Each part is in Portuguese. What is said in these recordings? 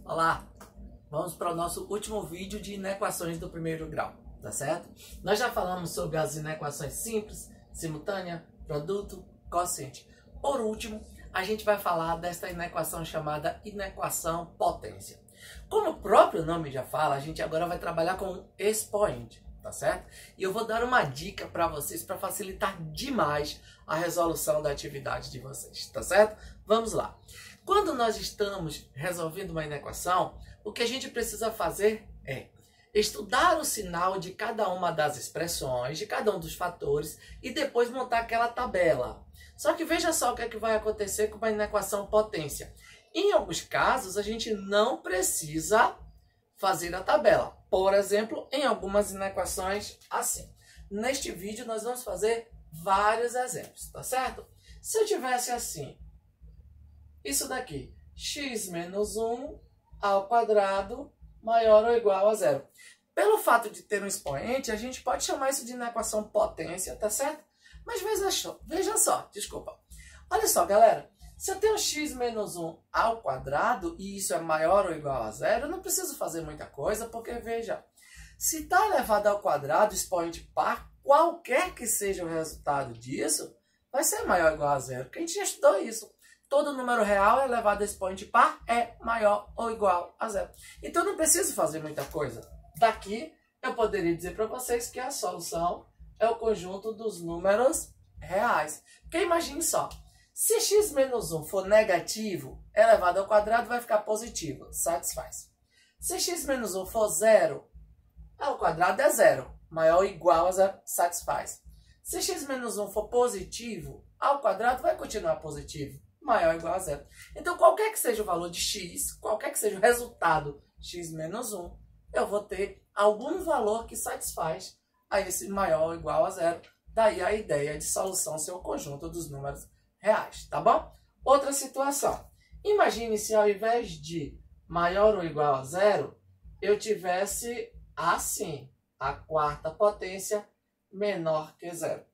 Olá, vamos para o nosso último vídeo de inequações do primeiro grau, tá certo? Nós já falamos sobre as inequações simples, simultânea, produto, quociente. Por último, a gente vai falar desta inequação chamada inequação potência. Como o próprio nome já fala, a gente agora vai trabalhar com um expoente, tá certo? E eu vou dar uma dica para vocês para facilitar demais a resolução da atividade de vocês, tá certo? Vamos lá. Quando nós estamos resolvendo uma inequação, o que a gente precisa fazer é estudar o sinal de cada uma das expressões, de cada um dos fatores, e depois montar aquela tabela. Só que veja só o que é que vai acontecer com uma inequação potência. Em alguns casos, a gente não precisa fazer a tabela. Por exemplo, em algumas inequações assim. Neste vídeo, nós vamos fazer vários exemplos, tá certo? Se eu tivesse assim, isso daqui, x menos 1 ao quadrado maior ou igual a zero. Pelo fato de ter um expoente, a gente pode chamar isso de inequação potência, tá certo? Mas veja só, desculpa. Olha só, galera. Se eu tenho x menos 1 ao quadrado e isso é maior ou igual a zero, eu não preciso fazer muita coisa, porque veja, se está elevado ao quadrado, expoente par, qualquer que seja o resultado disso, vai ser maior ou igual a zero, porque a gente já estudou isso. Todo número real elevado a expoente par é maior ou igual a zero. Então eu não preciso fazer muita coisa. Daqui eu poderia dizer para vocês que a solução é o conjunto dos números reais. Porque imagine só, se x menos 1 for negativo, elevado ao quadrado vai ficar positivo, satisfaz. Se x menos 1 for zero, ao quadrado é zero, maior ou igual a zero, satisfaz. Se x menos 1 for positivo, ao quadrado vai continuar positivo, maior ou igual a zero. Então, qualquer que seja o valor de x, qualquer que seja o resultado x menos 1, eu vou ter algum valor que satisfaz a esse maior ou igual a zero. Daí a ideia de solução ser o conjunto dos números reais, tá bom? Outra situação. Imagine se ao invés de maior ou igual a zero, eu tivesse assim, a quarta potência menor que zero.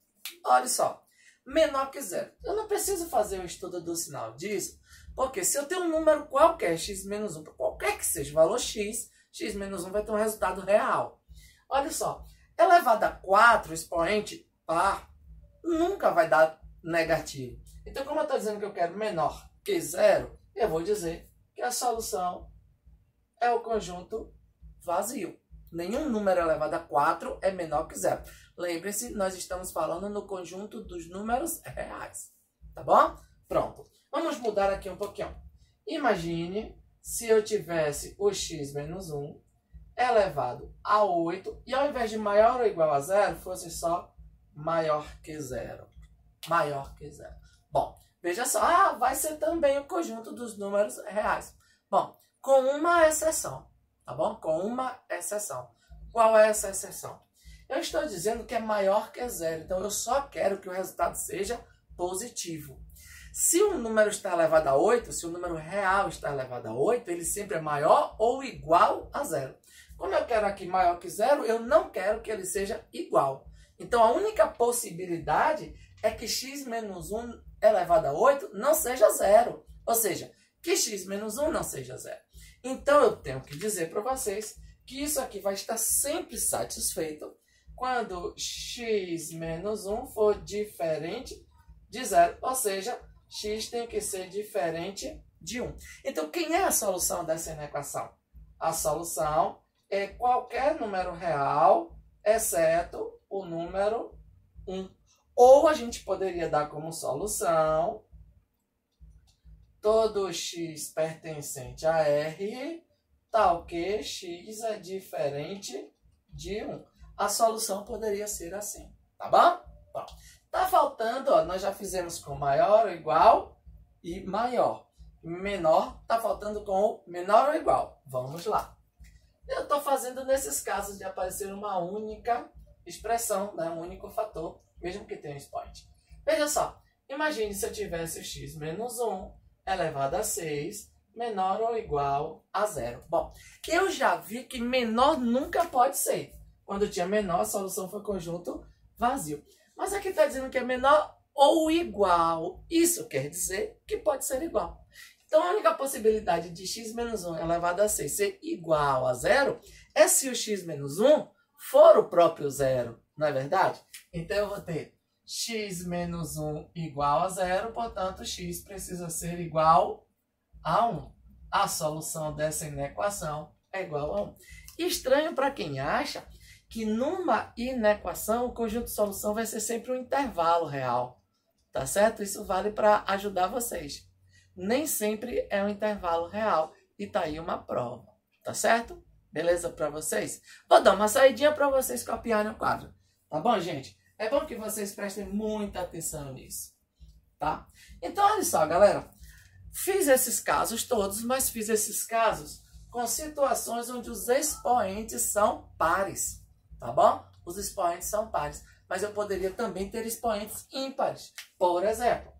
Olha só, menor que zero. Eu não preciso fazer o estudo do sinal disso, porque se eu tenho um número qualquer, x menos 1, qualquer que seja o valor x, x menos 1 vai ter um resultado real. Olha só, elevado a 4, expoente par, nunca vai dar negativo. Então, como eu estou dizendo que eu quero menor que zero, eu vou dizer que a solução é o conjunto vazio. Nenhum número elevado a 4 é menor que zero. Lembre-se, nós estamos falando no conjunto dos números reais. Tá bom? Pronto. Vamos mudar aqui um pouquinho. Imagine se eu tivesse o x menos 1 elevado a 8 e ao invés de maior ou igual a zero, fosse só maior que zero. Maior que zero. Bom, veja só, vai ser também o conjunto dos números reais. Bom, com uma exceção, tá bom? Com uma exceção. Qual é essa exceção? Eu estou dizendo que é maior que zero, então eu só quero que o resultado seja positivo. Se o número está elevado a 8, se o número real está elevado a 8, ele sempre é maior ou igual a zero. Como eu quero aqui maior que zero, eu não quero que ele seja igual. Então, a única possibilidade é que x menos 1 elevado a 8 não seja zero. Ou seja, que x menos 1 não seja zero. Então, eu tenho que dizer para vocês que isso aqui vai estar sempre satisfeito quando x menos 1 for diferente de zero. Ou seja, x tem que ser diferente de 1. Então, quem é a solução dessa inequação? A solução é qualquer número real, exceto o número 1. Ou a gente poderia dar como solução todo x pertencente a R, tal que x é diferente de 1. A solução poderia ser assim, tá bom? Bom, tá faltando, ó, nós já fizemos com maior ou igual e maior. Menor, tá faltando com o menor ou igual. Vamos lá. Eu estou fazendo nesses casos de aparecer uma única expressão, né? Um único fator, mesmo que tenha um expoente. Veja só, imagine se eu tivesse o x menos 1 elevado a 6 menor ou igual a zero. Bom, eu já vi que menor nunca pode ser. Quando tinha menor, a solução foi conjunto vazio. Mas aqui está dizendo que é menor ou igual. Isso quer dizer que pode ser igual. Então, a única possibilidade de x menos 1 elevado a 6 ser igual a zero é se o x menos 1 for o próprio zero, não é verdade? Então, eu vou ter x menos 1 igual a zero, portanto, x precisa ser igual a 1. A solução dessa inequação é igual a 1. Estranho para quem acha que numa inequação o conjunto de solução vai ser sempre um intervalo real, tá certo? Isso vale para ajudar vocês. Nem sempre é um intervalo real e tá aí uma prova, tá certo? Beleza para vocês? Vou dar uma saidinha para vocês copiarem o quadro, tá bom, gente? É bom que vocês prestem muita atenção nisso, tá? Então, olha só, galera. Fiz esses casos todos, mas fiz esses casos com situações onde os expoentes são pares, tá bom? Os expoentes são pares, mas eu poderia também ter expoentes ímpares. Por exemplo,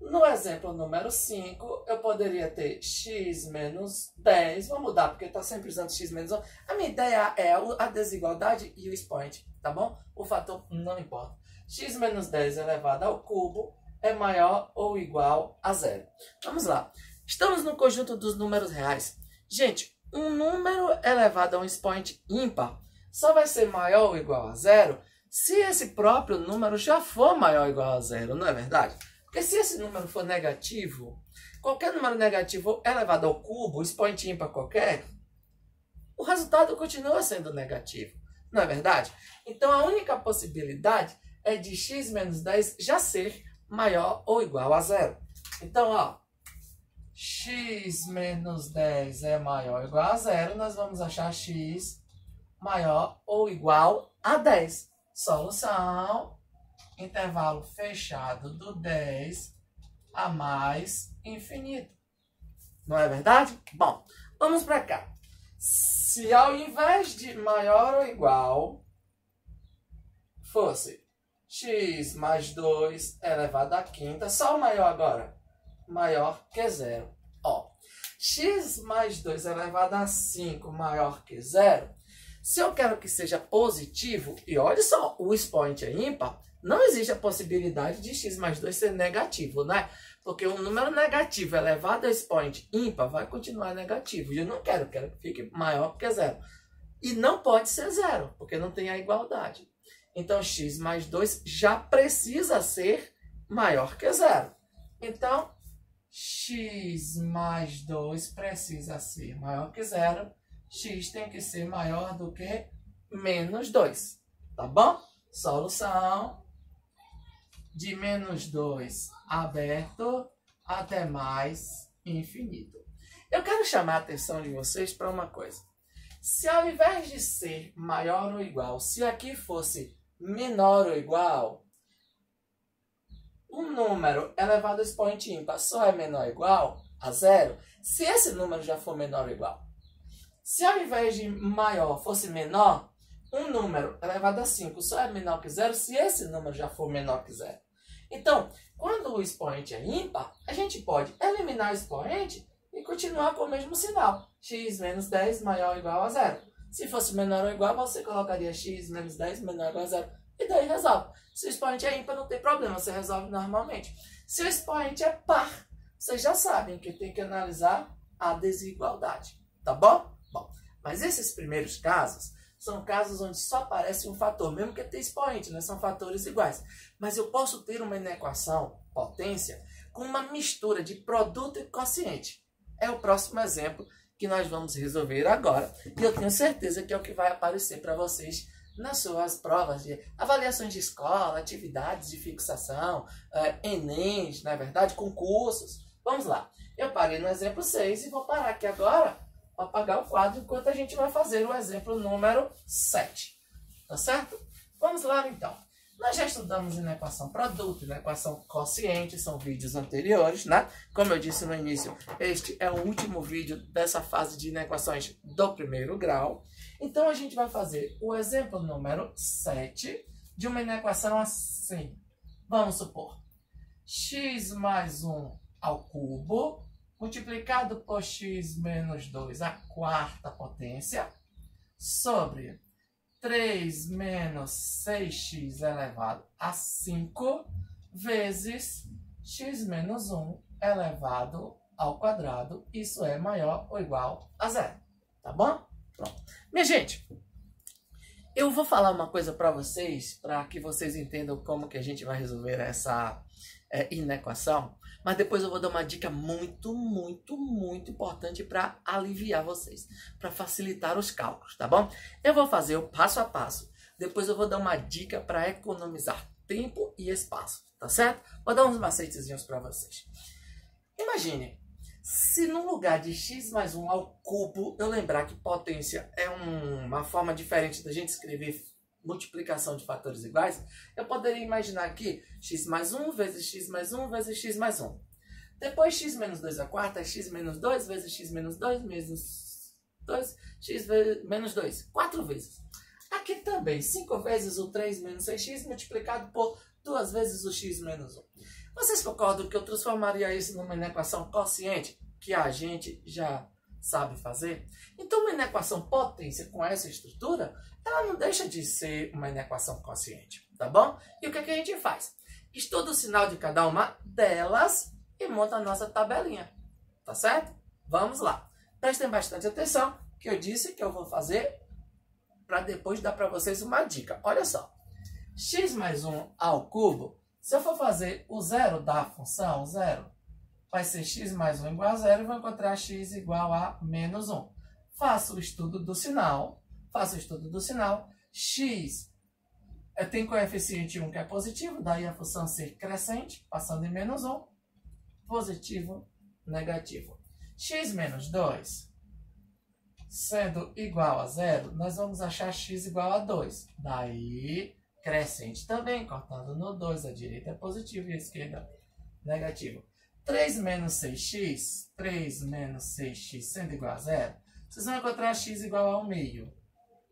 no exemplo número 5, eu poderia ter x menos 10. Vou mudar, porque está sempre usando x menos 1. A minha ideia é a desigualdade e o expoente, tá bom? O fator não importa. X menos 10 elevado ao cubo é maior ou igual a zero. Vamos lá. Estamos no conjunto dos números reais. Gente, um número elevado a um expoente ímpar só vai ser maior ou igual a zero se esse próprio número já for maior ou igual a zero, não é verdade? Porque se esse número for negativo, qualquer número negativo elevado ao cubo, expoente ímpar qualquer, o resultado continua sendo negativo, não é verdade? Então, a única possibilidade é de x menos 10 já ser maior ou igual a zero. Então, ó, x menos 10 é maior ou igual a zero, nós vamos achar x maior ou igual a 10. Solução, intervalo fechado do 10 a mais infinito. Não é verdade? Bom, vamos para cá. Se ao invés de maior ou igual fosse x mais 2 elevado à quinta, só o maior agora, maior que zero. Ó, x mais 2 elevado a 5 maior que zero, se eu quero que seja positivo, e olha só, o expoente é ímpar, não existe a possibilidade de x mais 2 ser negativo, né? Porque um número negativo elevado a expoente ímpar vai continuar negativo. E eu não quero que fique maior que zero. E não pode ser zero, porque não tem a igualdade. Então, x mais 2 já precisa ser maior que zero. Então, x mais 2 precisa ser maior que zero. X tem que ser maior do que menos 2. Tá bom? Solução de menos 2 aberto até mais infinito. Eu quero chamar a atenção de vocês para uma coisa. Se ao invés de ser maior ou igual, se aqui fosse menor ou igual, um número elevado ao expoente ímpar só é menor ou igual a zero, se esse número já for menor ou igual. Se ao invés de maior fosse menor, um número elevado a 5 só é menor que zero se esse número já for menor que zero. Então, quando o expoente é ímpar, a gente pode eliminar o expoente e continuar com o mesmo sinal. X menos 10 maior ou igual a zero. Se fosse menor ou igual, você colocaria x menos 10 menor ou igual a zero. E daí resolve. Se o expoente é ímpar, não tem problema, você resolve normalmente. Se o expoente é par, vocês já sabem que tem que analisar a desigualdade. Tá bom? Bom, mas esses primeiros casos são casos onde só aparece um fator, mesmo que tenha expoente, né? São fatores iguais. Mas eu posso ter uma inequação, potência, com uma mistura de produto e quociente. É o próximo exemplo que nós vamos resolver agora. E eu tenho certeza que é o que vai aparecer para vocês nas suas provas de avaliações de escola, atividades de fixação, Enems, na verdade, concursos. Vamos lá. Eu parei no exemplo 6 e vou parar aqui agora para apagar o quadro enquanto a gente vai fazer o exemplo número 7. Tá certo? Vamos lá, então. Nós já estudamos inequação produto, inequação quociente, são vídeos anteriores, né? Como eu disse no início, este é o último vídeo dessa fase de inequações do primeiro grau. Então, a gente vai fazer o exemplo número 7 de uma inequação assim. Vamos supor, x mais 1 ao cubo, multiplicado por x menos 2 à quarta potência, sobre 3 menos 6x elevado a 5 vezes x menos 1 elevado ao quadrado, isso é maior ou igual a zero. Tá bom? Pronto. Minha gente, eu vou falar uma coisa para vocês, para que vocês entendam como que a gente vai resolver essa inequação. Mas depois eu vou dar uma dica muito importante para aliviar vocês, para facilitar os cálculos, tá bom? Eu vou fazer o passo a passo. Depois eu vou dar uma dica para economizar tempo e espaço, tá certo? Vou dar uns macetezinhos para vocês. Imagine, se no lugar de x mais 1 ao cubo, eu lembrar que potência é uma forma diferente da gente escrever multiplicação de fatores iguais, eu poderia imaginar aqui x mais 1 vezes x mais 1 vezes x mais 1. Depois x menos 2 a quarta é x menos 2 vezes x menos 2 menos 2, x menos 2, 4 vezes. Aqui também, 5 vezes o 3 menos 6x multiplicado por 2 vezes o x menos 1. Vocês concordam que eu transformaria isso numa inequação quociente, que a gente já sabe fazer? Então, uma inequação potência com essa estrutura, ela não deixa de ser uma inequação quociente, tá bom? E o que a gente faz? Estuda o sinal de cada uma delas e monta a nossa tabelinha, tá certo? Vamos lá. Prestem bastante atenção, que eu disse que eu vou fazer para depois dar para vocês uma dica. Olha só, x mais 1 ao cubo, se eu for fazer o zero da função, zero, vai ser x mais 1 igual a zero e vou encontrar x igual a menos 1. Faço o estudo do sinal. X tem coeficiente 1 que é positivo, daí a função ser crescente, passando em menos 1, positivo, negativo. X menos 2, sendo igual a zero, nós vamos achar x igual a 2. Daí, crescente também, cortando no 2, a direita é positivo e a esquerda negativo. 3 menos 6x, sendo igual a zero, vocês vão encontrar x igual a 1 meio,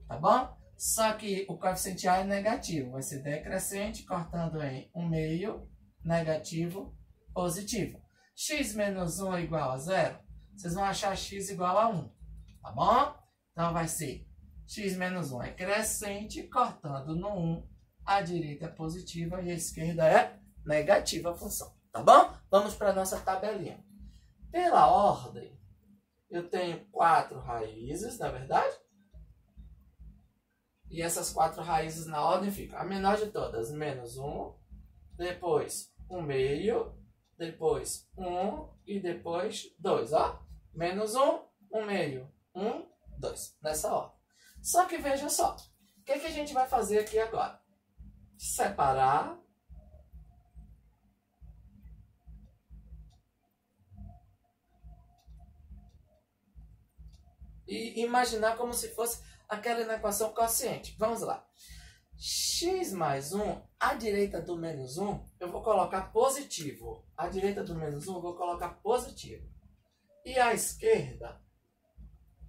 tá bom? Só que o coeficiente a é negativo, vai ser decrescente, cortando em 1 meio, negativo, positivo. X menos 1 é igual a zero, vocês vão achar x igual a 1, tá bom? Então vai ser x menos 1 é crescente, cortando no 1, a direita é positiva e a esquerda é negativa a função. Tá bom? Vamos para a nossa tabelinha. Pela ordem, eu tenho 4 raízes, na verdade. E essas 4 raízes na ordem ficam a menor de todas, menos 1, depois 1 meio, depois 1 e depois 2, ó. Menos 1, 1 meio, 1, 2, nessa ordem. Só que veja só, o que a gente vai fazer aqui agora? Separar e imaginar como se fosse aquela inequação quociente. Vamos lá. X mais 1, à direita do menos 1, eu vou colocar positivo. À direita do menos 1, eu vou colocar positivo. E à esquerda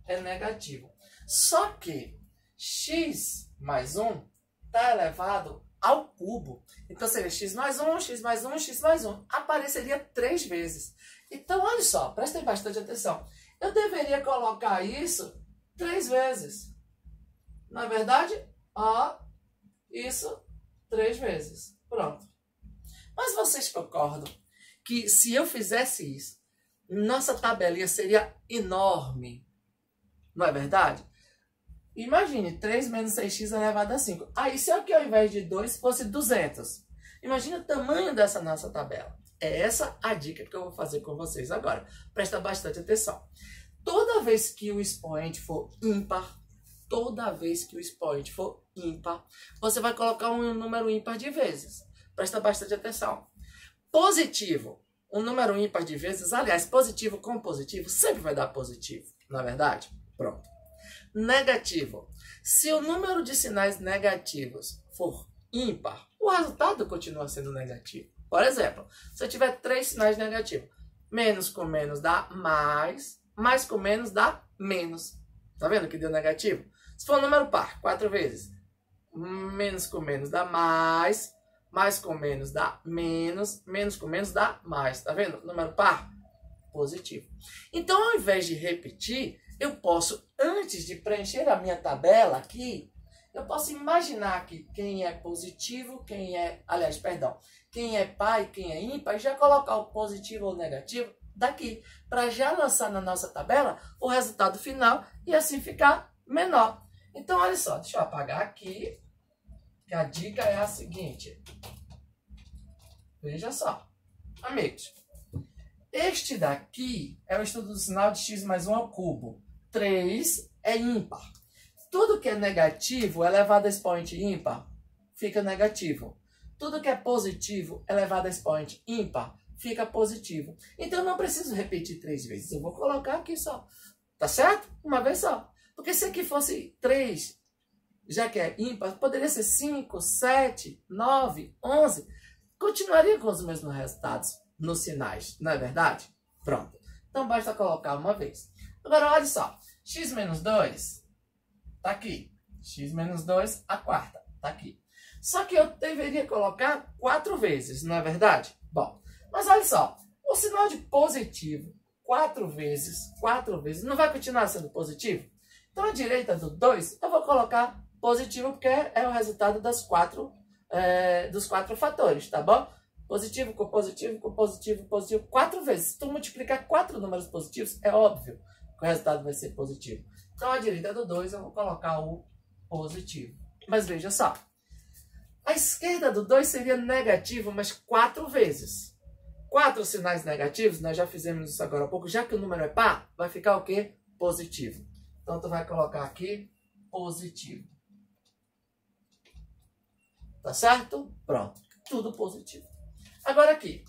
é negativo. Só que x mais 1 está elevado ao cubo. Então seria x mais 1, x mais 1, x mais 1. Apareceria 3 vezes. Então, olha só, prestem bastante atenção. Eu deveria colocar isso 3 vezes. Na verdade, ó, isso 3 vezes. Pronto. Mas vocês concordam que se eu fizesse isso, nossa tabelinha seria enorme? Não é verdade? Imagine, 3 menos 6x elevado a 5. Aí, se aqui ao invés de 2 fosse 200. Imagina o tamanho dessa nossa tabela. É essa a dica que eu vou fazer com vocês agora. Presta bastante atenção. Toda vez que o expoente for ímpar, você vai colocar um número ímpar de vezes. Presta bastante atenção. Positivo, um número ímpar de vezes. Aliás, positivo com positivo sempre vai dar positivo. Não é verdade? Pronto. Negativo. Se o número de sinais negativos for ímpar, o resultado continua sendo negativo. Por exemplo, se eu tiver 3 sinais negativos, menos com menos dá mais, mais com menos dá menos. Tá vendo que deu negativo? Se for um número par, 4 vezes, menos com menos dá mais, mais com menos dá menos, menos com menos dá mais. Tá vendo? Número par, positivo. Então, ao invés de repetir, eu posso, antes de preencher a minha tabela aqui, Eu posso imaginar que quem é positivo, quem é par e quem é ímpar, e já colocar o positivo ou negativo daqui, para já lançar na nossa tabela o resultado final e assim ficar menor. Então, olha só, deixa eu apagar aqui, que a dica é a seguinte. Veja só, amigos, este daqui é o estudo do sinal de x mais 1 ao cubo. 3 é ímpar. Tudo que é negativo elevado a expoente ímpar fica negativo. Tudo que é positivo elevado a expoente ímpar fica positivo. Então, eu não preciso repetir 3 vezes. Eu vou colocar aqui só. Tá certo? Uma vez só. Porque se aqui fosse 3, já que é ímpar, poderia ser 5, 7, 9, 11. Continuaria com os mesmos resultados nos sinais. Não é verdade? Pronto. Então, basta colocar uma vez. Agora, olha só. X menos 2 tá aqui. X menos 2, a quarta, tá aqui. Só que eu deveria colocar 4 vezes, não é verdade? Bom, mas olha só. O sinal de positivo, 4 vezes, não vai continuar sendo positivo? Então, à direita do 2, eu vou colocar positivo, porque é o resultado dos 4 fatores, tá bom? Positivo com positivo, com positivo, positivo, 4 vezes. Se tu multiplicar 4 números positivos, é óbvio que o resultado vai ser positivo. Então, à direita do 2, eu vou colocar o positivo. Mas veja só. A esquerda do 2 seria negativo, mas 4 vezes. 4 sinais negativos, nós já fizemos isso agora há pouco. Já que o número é par, vai ficar o quê? Positivo. Então, tu vai colocar aqui positivo. Tá certo? Pronto. Tudo positivo. Agora aqui.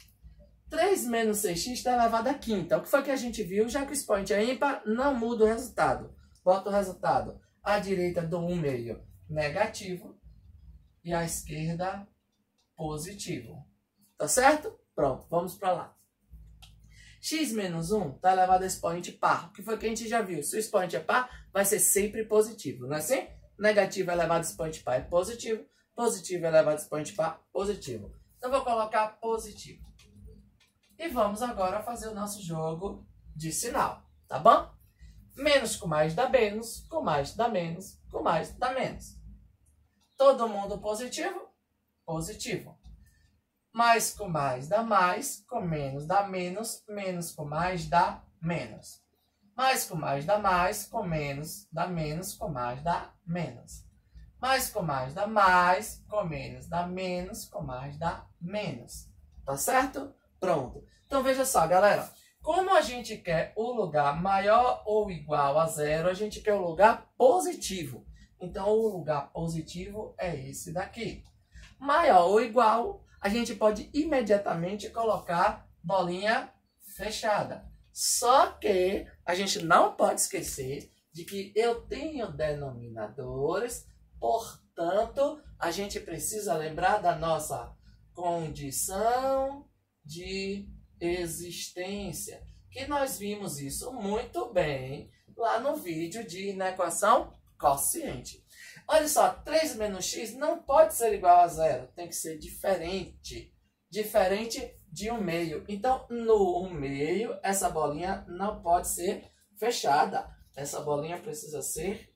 3 menos 6x está elevado à quinta. O que foi que a gente viu? Já que o expoente é ímpar, não muda o resultado. Bota o resultado à direita do 1 meio negativo e à esquerda positivo. Tá certo? Pronto, vamos para lá. X menos 1 está elevado a expoente par. O que foi que a gente já viu? Se o expoente é par, vai ser sempre positivo, não é assim? Negativo elevado a expoente par é positivo. Positivo elevado a expoente par, positivo. Então, vou colocar positivo. E vamos agora fazer o nosso jogo de sinal, tá bom? Menos com mais dá menos, com mais dá menos, com mais dá menos. Todo mundo positivo? Positivo. Mais com mais dá mais, com menos dá menos, menos com mais dá menos. Mais com mais dá mais, com menos dá menos, com mais dá menos. Mais com mais dá mais, com menos dá menos, com mais dá menos. Tá certo? Pronto. Então, veja só, galera. Como a gente quer o lugar maior ou igual a 0, a gente quer o lugar positivo. Então, o lugar positivo é esse daqui. Maior ou igual, a gente pode imediatamente colocar bolinha fechada. Só que a gente não pode esquecer de que eu tenho denominadores, portanto, a gente precisa lembrar da nossa condição de existência, que nós vimos isso muito bem lá no vídeo de inequação quociente. Olha só, 3 menos x não pode ser igual a 0, tem que ser diferente. Diferente de 1 meio. Então, no 1 meio, essa bolinha não pode ser fechada. Essa bolinha precisa ser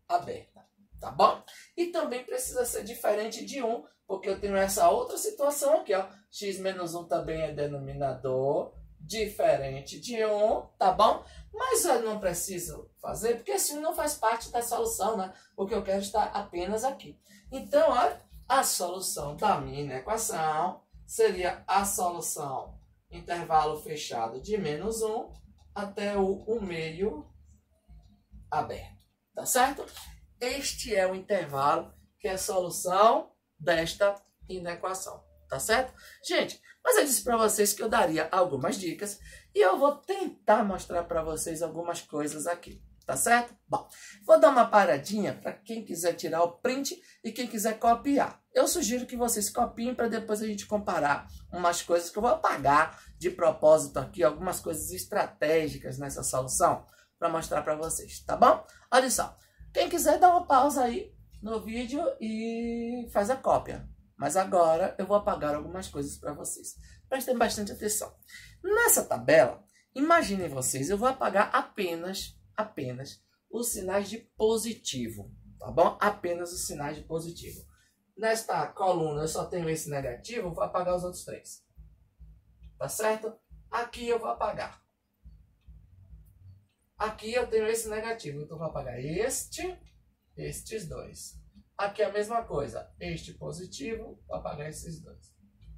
aberta, tá bom? E também precisa ser diferente de 1, porque eu tenho essa outra situação aqui, ó. X menos 1 também é denominador, diferente de 1, tá bom? Mas eu não preciso fazer, porque esse 1 não faz parte da solução, né? Porque eu quero estar apenas aqui. Então, olha, a solução da minha equação seria a solução intervalo fechado de menos 1 até o 1 meio aberto, tá certo? Este é o intervalo que é a solução desta inequação, tá certo? Gente, mas eu disse para vocês que eu daria algumas dicas e eu vou tentar mostrar para vocês algumas coisas aqui, tá certo? Bom, vou dar uma paradinha para quem quiser tirar o print e quem quiser copiar. Eu sugiro que vocês copiem para depois a gente comparar umas coisas que eu vou apagar de propósito aqui, algumas coisas estratégicas nessa solução para mostrar para vocês, tá bom? Olha só, quem quiser dá uma pausa aí no vídeo e faz a cópia. Mas agora eu vou apagar algumas coisas para vocês. Prestem bastante atenção. Nessa tabela, imaginem vocês, eu vou apagar apenas os sinais de positivo, tá bom? Apenas os sinais de positivo. Nesta coluna eu só tenho esse negativo, eu vou apagar os outros 3. Tá certo? Aqui eu vou apagar. Aqui eu tenho esse negativo, então eu vou apagar estes 2. Aqui a mesma coisa, este positivo, vou apagar esses 2.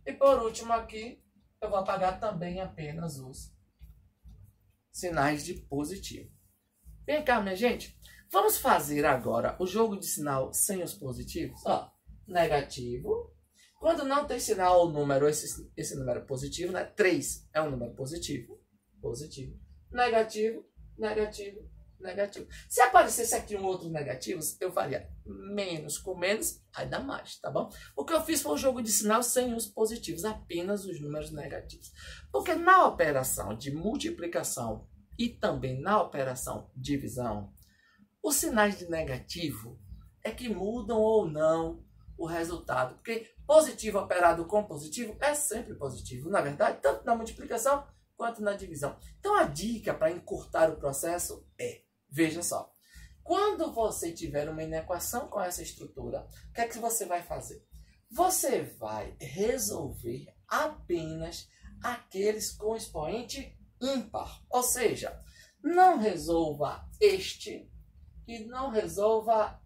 E por último aqui, eu vou apagar também apenas os sinais de positivo. Vem cá, minha gente. Vamos fazer agora o jogo de sinal sem os positivos? Ó, negativo. Quando não tem sinal ou número, esse número é positivo, né? 3 é um número positivo. Positivo. Negativo, negativo, negativo. Se aparecesse aqui um outro negativo, eu faria menos com menos, aí dá mais, tá bom? O que eu fiz foi um jogo de sinal sem os positivos, apenas os números negativos. Porque na operação de multiplicação e também na operação de divisão, os sinais de negativo é que mudam ou não o resultado. Porque positivo operado com positivo é sempre positivo, na verdade, tanto na multiplicação quanto na divisão. Então a dica para encurtar o processo é, veja só, quando você tiver uma inequação com essa estrutura, o que é que você vai fazer? Você vai resolver apenas aqueles com expoente ímpar. Ou seja, não resolva este e não resolva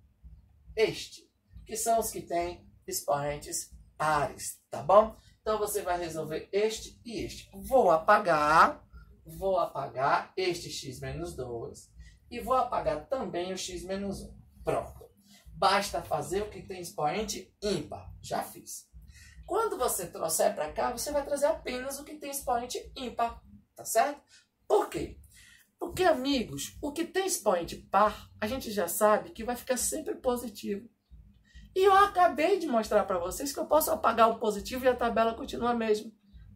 este, que são os que têm expoentes pares, tá bom? Então você vai resolver este e este. Vou apagar este x menos 2 e vou apagar também o x menos 1. Pronto. Basta fazer o que tem expoente ímpar. Já fiz. Quando você trouxer para cá, você vai trazer apenas o que tem expoente ímpar. Tá certo? Por quê? Porque, amigos, o que tem expoente par, a gente já sabe que vai ficar sempre positivo. E eu acabei de mostrar para vocês que eu posso apagar o positivo e a tabela continua a mesma.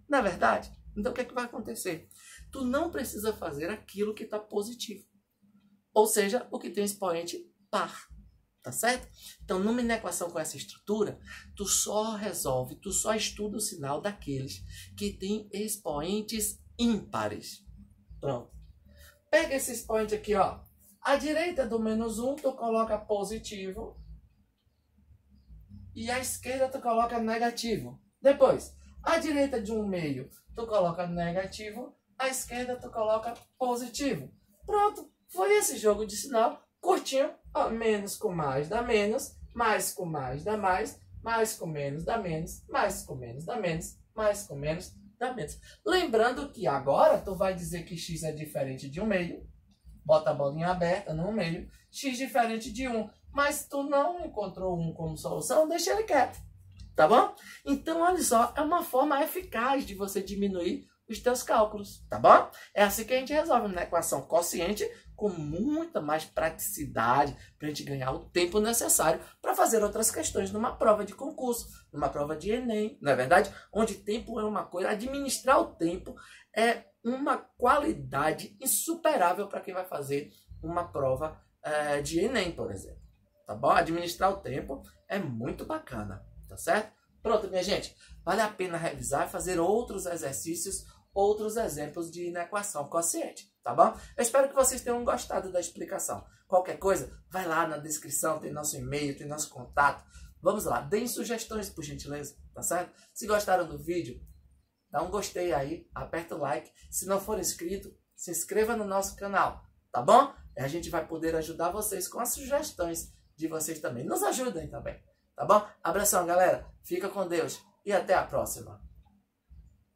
Não é verdade? Então, o que é que vai acontecer? Tu não precisa fazer aquilo que está positivo. Ou seja, o que tem expoente par. Tá certo? Então, numa inequação com essa estrutura, tu só resolve, tu só estuda o sinal daqueles que têm expoentes ímpares. Pronto. Pega esse expoente aqui, ó. À direita do menos 1, tu coloca positivo. E à esquerda tu coloca negativo. Depois, à direita de 1/2, tu coloca negativo. À esquerda tu coloca positivo. Pronto. Foi esse jogo de sinal curtinho. Ó, menos com mais dá menos. Mais com mais dá mais. Mais com menos dá menos. Mais com menos dá menos. Mais com menos dá menos. Lembrando que agora tu vai dizer que x é diferente de 1/2. Bota a bolinha aberta no 1/2. X diferente de 1. Mas tu não encontrou 1 como solução, deixa ele quieto. Tá bom? Então, olha só, é uma forma eficaz de você diminuir os teus cálculos, tá bom? É assim que a gente resolve uma equação quociente com muita mais praticidade para a gente ganhar o tempo necessário para fazer outras questões numa prova de concurso, numa prova de Enem, não é verdade? Onde tempo é uma coisa, administrar o tempo é uma qualidade insuperável para quem vai fazer uma prova de Enem, por exemplo. Tá bom? Administrar o tempo é muito bacana, tá certo? Pronto, minha gente. Vale a pena revisar e fazer outros exercícios, outros exemplos de inequação quociente, tá bom? Eu espero que vocês tenham gostado da explicação. Qualquer coisa, vai lá na descrição, tem nosso e-mail, tem nosso contato. Vamos lá, deem sugestões, por gentileza, tá certo? Se gostaram do vídeo, dá um gostei aí, aperta o like. Se não for inscrito, se inscreva no nosso canal, tá bom? A gente vai poder ajudar vocês com as sugestões de vocês também. Nos ajudem também, tá bom? Abração, galera. Fica com Deus e até a próxima.